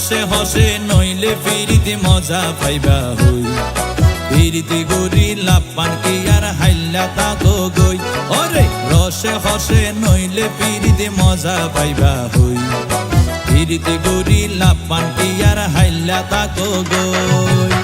রসে হসে নইলে ফিরিতে মজা পাইবা হই ফিরিতে গরি লাপান কি আর হাইল্লা তাকো গই ওরে রসে হসে নইলে ফিরিতে মজা পাইবা হই ফিরিতে গরি লাপান কি আর হাইল্লা তাকো গই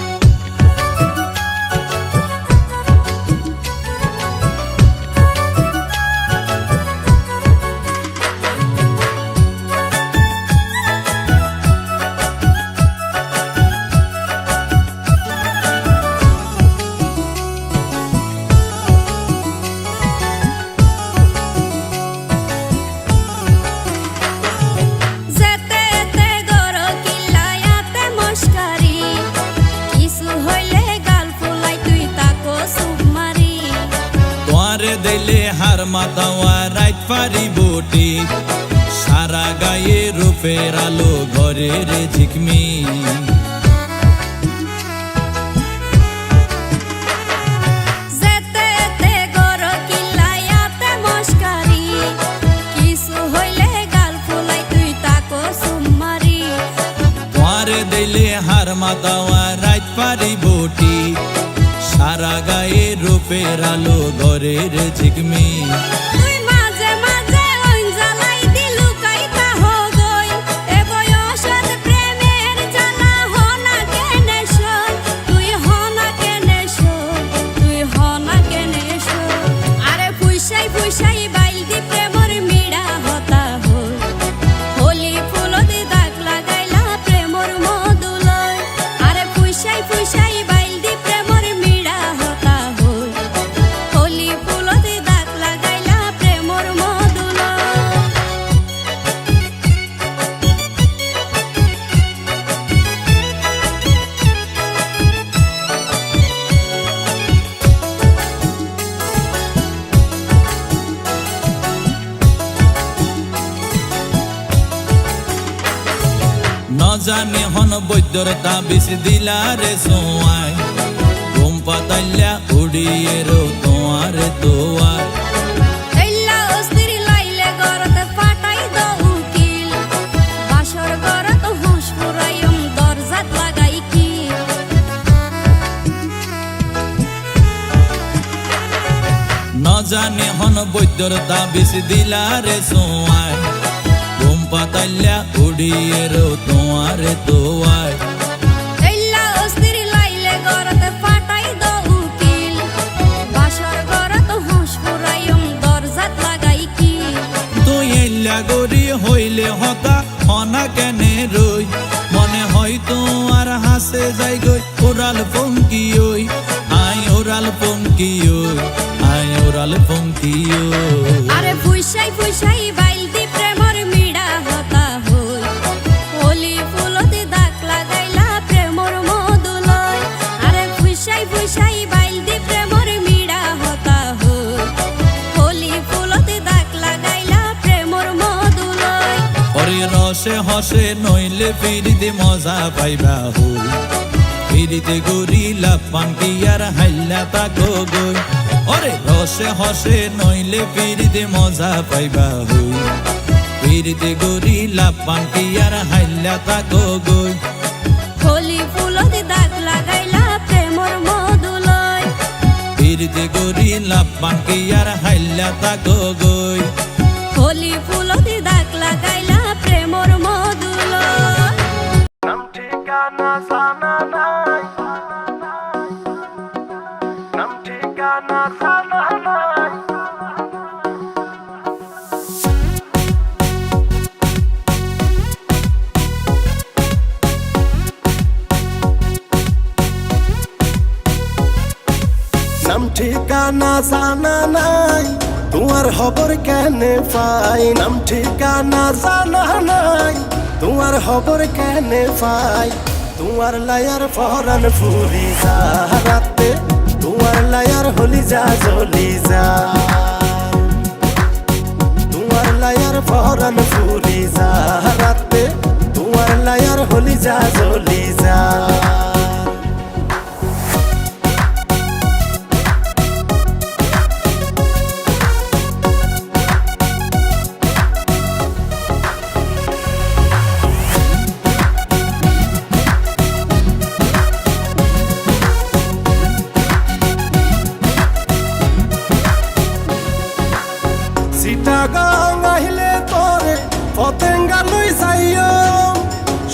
দিলে হার মাতাওয়া রাইত পারি বটি সারা গায়ে রূপের আলো ঘরের ঝিকমি দিলে হার মাতাওয়া রাইত পারি বটি সারা গায়ে রূপের আলো ঘরের ঝিকমি জানি হন বৈদ্যর তাবিজ দিলারে সোয়াই ঘুম পাতাইলা উড়িয়ে রো তোমার দোয়ার জানি হন বৈদ্যর তাবিজ দিলারে সোয়াই ঘুম পাতাইলা উড়িয়ে রো তোমার দোয়ার গরি হইলে হতা হনা কেনে রই মনে হয় তোমার হাসে যাই গই ওরাল পঙ্কি ওই আই ওরাল পঙ্কি ওই আই ওরাল পঙ্কি ওই আরে ফুইসাই ফুইসাই বাইলদি প্রেমর মিড়া হতা হই হোলি ফুলতে দাগ লাগাইলা প্রেমর মধুলয় আরে ফুইসাই ফুইসাই বাইলদি প্রেমর মিড়া হতা হই হোলি ফুলতে দাগ লাগাইলা প্রেমর মধুলয় ওরে রসে হসে নইলে ফিরিতে মজা পাইবা হই ফিরিতে গরি লাপান কি আর হাইল্লা তাকো গই ওরে রসে হসে নইলে ফিরিতে মজা পাইবা হই ফিরিতে গরি লাপান কি আর হাইল্লা তাকো গই হোলি ফুলতে দাগ লাগাইলা প্রেমর মধুলয় ফিরিতে গরি লাপান কি আর হাইল্লা তাকো গই হোলি ফুলতে দাগ লাগাইলা প্রেমর মধুলয় নাম ঠিকানা জানা নাই নাম ঠিকানা জানা নাই নাম ঠিকানা জানা নাই তোমার খবর কেনে পাই নাম ঠিকানা জানা নাই তোমার খবর কেনে পাই তোমার লায়ার ফরান ফুরি যা রাতে তোমার লায়ার হলি যা জ্বলি যা তোমার লায়ার ফরান ফুরি যা রাতে তোমার লায়ার হলি যা জ্বলি যা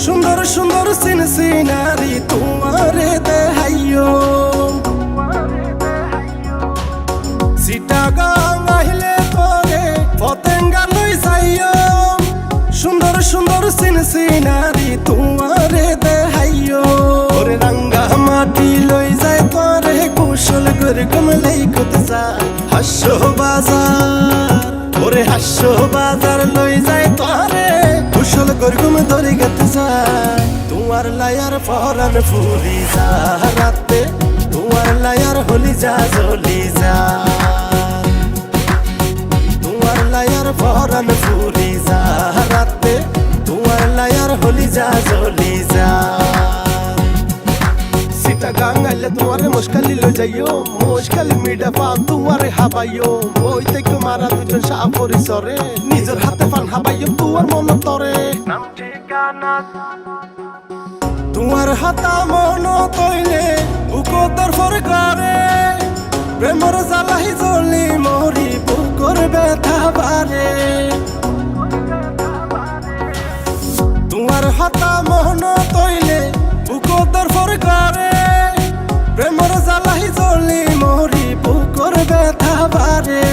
সুন্দর সুন্দর সিনারি তোমারে দেখাইও চিটাগাং আহিলে পরে পতেঙ্গা লই যাইও সুন্দর সুন্দর সিনারি তোমারে দেখাইও ওরে রাঙ্গা মাটি লই যায় পরে কুশল করে কমলাই কত যায় হাস্য বাজার ওরে হাস্য বাজার লই যায় পরে কুশল করে কম ধরে গেতে যায় তোমার লায়ার ফরান ফুলি যা রাতে তোমার লায়ার হলি যা জ্বলি যা তোমার লায়ার ফরান ফুলি যা রাতে তোমার লায়ার হলি যা জ্বলি যা চিটাগাং আইলে তোমারে মুশকালি লই যাইও মুশকালি মিডা পান তোমারে হাবাইও ওই থেকে মারা দুজন সাপরি সরে নিজের হাতে পান হাবাইও তোমার মন তরে নাম ঠিকানা তোমার হাতা মন তৈলে বুকর ফর করে প্রেমর জ্বালাই জ্বলি মরি বুকর ব্যথা বারে তোমার হাতা মন তৈলে বুকর ফর করে প্রেমর জ্বালাই জ্বলি মরি বুকর ব্যথা বারে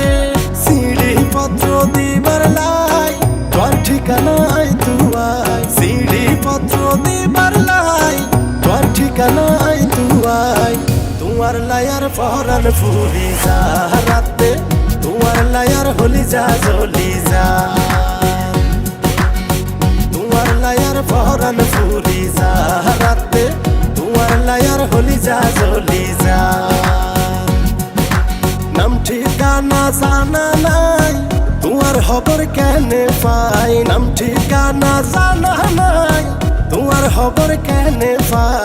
সিঁড়ি পত্র দিবার লাই তোর ঠিকানায় তুয়াই সিঁড়ি পত্র দিবার লাই তোর ঠিকানায় তুয়াই তোমার লায়ার ফরান ফুলি যা রাতে তোমার লায়ার হলি যা জ্বলি যা তোমার লায়ার ফরান ফুলি যা রাতে তোমার লায়ার হলি যা জ্বলি যা নাম ঠিকানা জানা নাই তোমার খবর কেনে পাই নাম ঠিকানা জানা নাই তোমার খবর কেনে পাই